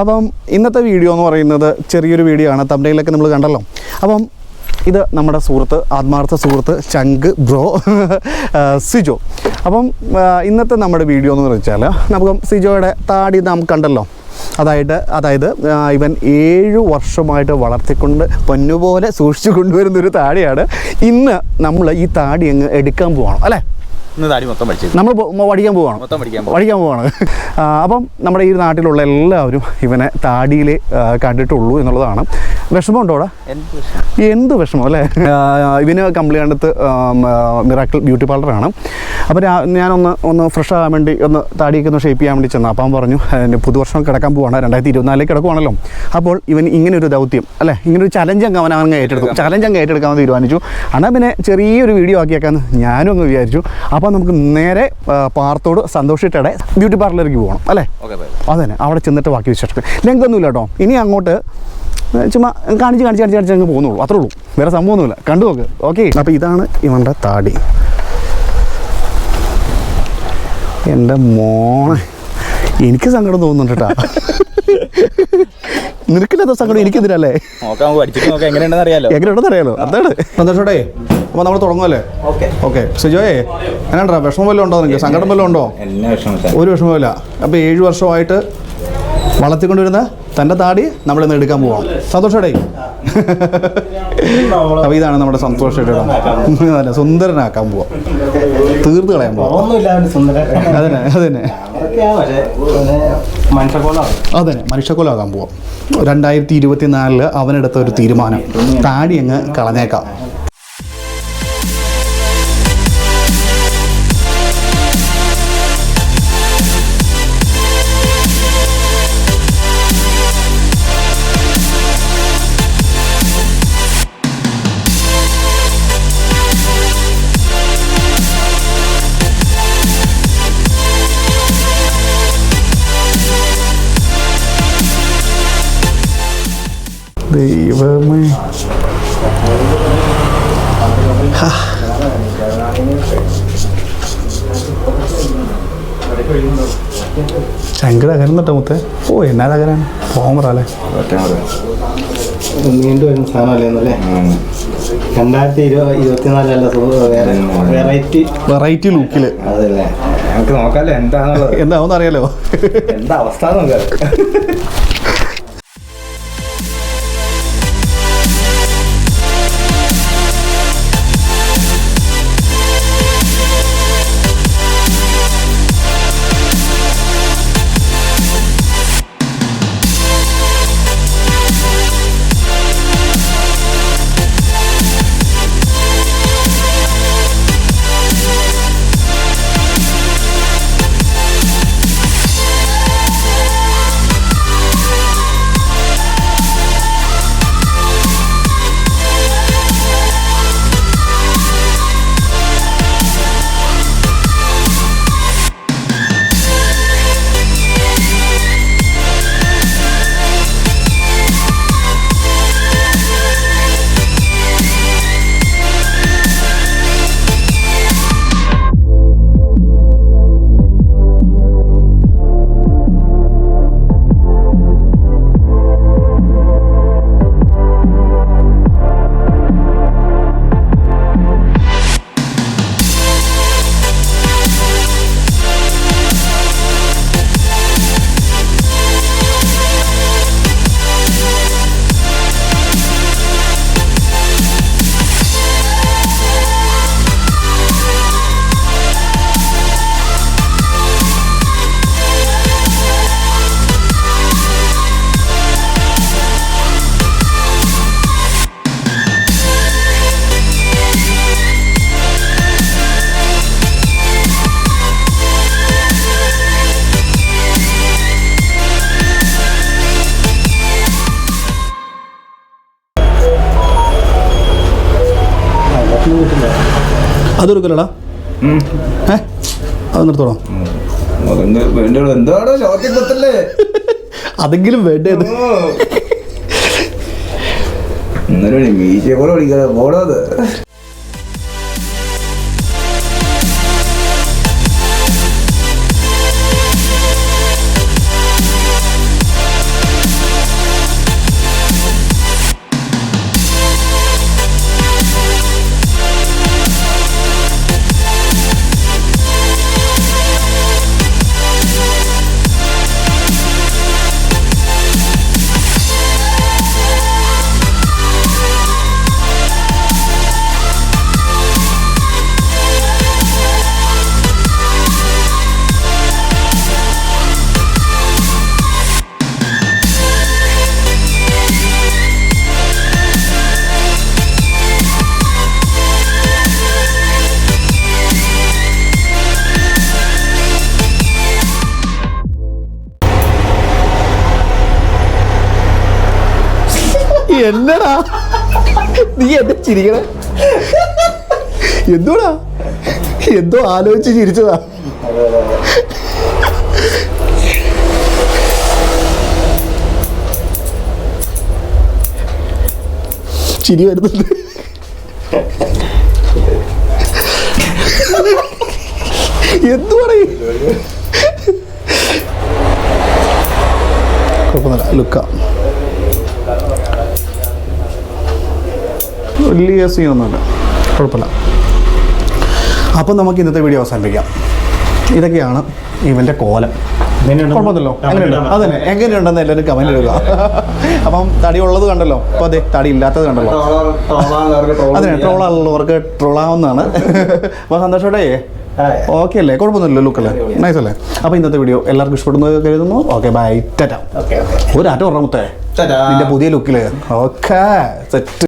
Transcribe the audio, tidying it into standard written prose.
അപ്പം ഇന്നത്തെ വീഡിയോ എന്ന് പറയുന്നത് ചെറിയൊരു വീഡിയോ ആണ്. തംബ്നെയിലൊക്കെ നമ്മൾ കണ്ടല്ലോ. അപ്പം ഇത് നമ്മുടെ സുഹൃത്ത്, ആത്മാർത്ഥ സുഹൃത്ത്, ചങ്ക് ബ്രോ സിജോ. അപ്പം ഇന്നത്തെ നമ്മുടെ വീഡിയോ എന്ന് വെച്ചാൽ നമുക്ക് സിജോയുടെ താടി നാം കണ്ടല്ലോ. അതായത് ഇവൻ 7 വർഷമായിട്ട് വളർത്തിക്കൊണ്ട് പൊന്നുപോലെ സൂക്ഷിച്ചു കൊണ്ടുവരുന്നൊരു താടിയാണ്. ഇന്ന് നമ്മൾ ഈ താടി അങ്ങ് എടുക്കാൻ പോവാണ് അല്ലേ? നമ്മൾ പഠിക്കാൻ പോവാണ്. അപ്പം നമ്മുടെ ഈ നാട്ടിലുള്ള എല്ലാവരും ഇവനെ താടിയിൽ കണ്ടിട്ടുള്ളൂ എന്നുള്ളതാണ്. വിഷമമുണ്ടോ അവിടെ? എന്ത് വിഷമം അല്ലേ? ഇവന് കമ്പിളികണ്ടത്ത് മിറാക്കിൾ ബ്യൂട്ടി പാർലറാണ്. അപ്പോൾ ഞാനൊന്ന് ഫ്രഷ് ആകാൻ വേണ്ടി താടിയൊക്കെ ഒന്ന് ഷേപ്പ് ചെയ്യാൻ വേണ്ടി ചെന്നു. അപ്പം പറഞ്ഞു പുതുവർഷം കിടക്കാൻ പോവാണ്, 2024 കിടക്കുവാണല്ലോ. അപ്പോൾ ഇവൻ ഇങ്ങനൊരു ദൗത്യം അല്ലേ, ഇങ്ങനൊരു ചലഞ്ച് അങ്ങ് ഏറ്റെടുക്കാമെന്ന് തീരുമാനിച്ചു. എന്നാൽ പിന്നെ ചെറിയൊരു വീഡിയോ ആക്കിയേക്കാന്ന് ഞാനും അങ്ങ് വിചാരിച്ചു. അപ്പോൾ നമുക്ക് നേരെ പാർത്തോട് സന്തോഷിട്ടടെ ബ്യൂട്ടി പാർലറിലേക്ക് പോകണം അല്ലേ? അതന്നെ, അവിടെ ചെന്നിട്ട് ബാക്കി വിശേഷം ലെങ്കൊന്നുമില്ല കേട്ടോ. ഇനി അങ്ങോട്ട് ചുമ്മാ കാണിച്ച് അങ്ങ് പോകുന്നുള്ളൂ, അത്രേ ഉള്ളൂ, വേറെ സംഭവമൊന്നുമില്ല. കണ്ടു നോക്ക്. ഓക്കെ, അപ്പോൾ ഇതാണ് ഇവൻ്റെ താടി. എൻ്റെ മോനെ, എനിക്ക് സങ്കടം തോന്നുന്നുണ്ട് കേട്ടോ. നിനക്കില്ലാത്ത സങ്കടം എനിക്കെതിരല്ലേ? എങ്ങനെയുണ്ടെന്ന് അറിയാലോ. അതാണ് സന്തോഷോടെ. അപ്പോൾ നമ്മൾ തുടങ്ങുമല്ലേ? ഓക്കെ. സിജോയെ, എന്നാ വിഷമം വല്ലതും ഉണ്ടോ? നിങ്ങൾക്ക് സങ്കടം വല്ലതും ഉണ്ടോ? ഒരു വിഷമമില്ല. അപ്പോൾ 7 വർഷമായിട്ട് വളർത്തിക്കൊണ്ടിരുന്ന തൻ്റെ താടി നമ്മളിന്ന് എടുക്കാൻ പോവാം. സന്തോഷോടെ. അപ്പോൾ ഇതാണ് നമ്മുടെ സന്തോഷമായിട്ട് തന്നെ സുന്ദരനാക്കാൻ പോവാം, തീർത്ത് കളയാൻ പോവാം. അതന്നെ മനുഷ്യക്കോലാകാൻ പോവാം. 2024 അവനെടുത്ത ഒരു തീരുമാനം, താടി അങ്ങ് കളഞ്ഞേക്കാം. ദൈവമേ, ചങ്കട അകരുന്നിട്ടോ മുത്തേ? ഓ, എന്നാ തകരാൻ പോമറല്ലേ? നീണ്ടു വരുന്ന സാധനമല്ലേ? 2024 വെറൈറ്റി ലുക്കില് അതല്ലേ? നമുക്ക് നോക്കാല്ലേ എന്താണെന്ന് അറിയാലോ. എന്താ അവസ്ഥ നോക്കാം. അതൊരുക്കല്ലടാ. അത് നിർത്തോളാം. അതെങ്കിലും വേണ്ടേ? മീശ പോലെ വിളിക്കാതെ പോണത്. എന്നടാ നീ എന്നെ ചിരിക്കണേ? എന്തോടാ? എന്തോ ആലോചിച്ച് ചിരിച്ചതാ. ചിരി വരുന്നുണ്ട്. എന്തുവാടേ? കുഴപ്പമൊന്നുമില്ല, ലുക്ക വലിയ സീനൊന്നുമില്ല, കുഴപ്പമില്ല. അപ്പം നമുക്ക് ഇന്നത്തെ വീഡിയോ അവസാനിപ്പിക്കാം. ഇതൊക്കെയാണ് ഇവൻ്റെ കോലം. കുഴപ്പമൊന്നുമല്ലോ, എങ്ങനെയുണ്ട്? അതന്നെ, എങ്ങനെയുണ്ടെന്ന് എല്ലാവരും കമൻറ്റ് ഇടുക. അപ്പം തടി ഉള്ളത് കണ്ടല്ലോ, അപ്പോൾ അതെ തടി ഇല്ലാത്തത് കണ്ടല്ലോ. അതെ, ട്രോളുള്ളവർക്ക് ട്രോളാവുന്നതാണ്. അപ്പോൾ സന്തോഷോടെ ഓക്കെ അല്ലേ? കുഴപ്പമൊന്നുമില്ല, ലുക്കല്ലേ, നൈസ് അല്ലേ? അപ്പോൾ ഇന്നത്തെ വീഡിയോ എല്ലാവർക്കും ഇഷ്ടപ്പെടുന്നത് കരുതുന്നു. Okay, bye, tata. ഒരു ആറ്റം പറഞ്ഞ മുത്തേ നിന്റെ പുതിയ ലുക്കിൽ. Okay, set.